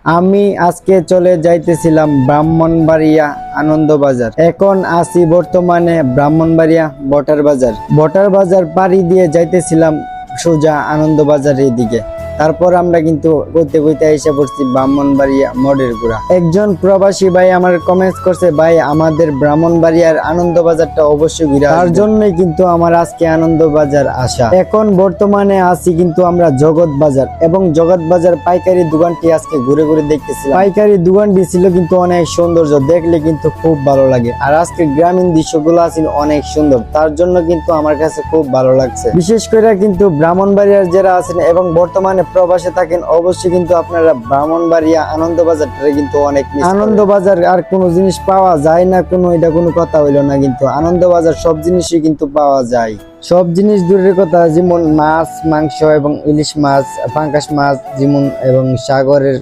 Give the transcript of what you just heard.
আমি আজকে চলে যাইতেছিলাম ব্রাহ্মণবাড়িয়া আনন্দবাজার। এখন আছি বর্তমানে ব্রাহ্মণবাড়িয়া বটার বাজার পাড়ি দিয়ে যাইতেছিলাম সোজা আনন্দবাজারের দিকে। তারপর আমরা কিন্তু কইতে কইতে এসে পড়ছি ব্রাহ্মণবাড়িয়া মোড়ের গুড়া। একজন প্রবাসী ভাই আমার কমেন্টস করছে, ভাই আমাদের ব্রাহ্মণবাড়িয়ার আনন্দবাজারটা অবশ্যই ঘুরে তার জন্যই কিন্তু আমার আজকে আনন্দবাজার আসা। এখন বর্তমানে আছি কিন্তু আমরা জগৎ বাজার, এবং জগৎ বাজার পাইকারি দোকানটি আজকে ঘুরে ঘুরে দেখতেছিলাম। পাইকারি দোকানটি ছিল কিন্তু অনেক সৌন্দর্য, দেখলে কিন্তু খুব ভালো লাগে। আর আজকে গ্রামীণ দৃশ্যগুলো আছিল অনেক সুন্দর, তার জন্য কিন্তু আমার কাছে খুব ভালো লাগছে। বিশেষ করে কিন্তু ব্রাহ্মণবাড়িয়ার যারা আছেন এবং বর্তমানে প্রবাসে থাকেন, অবশ্যই কিন্তু আপনারা ব্রাহ্মণবাড়িয়া আনন্দবাজারটা কিন্তু অনেক আনন্দবাজার আর কোনো জিনিস পাওয়া যায় না, এটা কোনো কথা হইলো না। কিন্তু আনন্দবাজার সব জিনিসই কিন্তু পাওয়া যায়। সব জিনিস দূরের কথা, যেমন মাছ, মাংস এবং ইলিশ মাছ, পাঙ্গাস মাছ, যেমন এবং সাগরের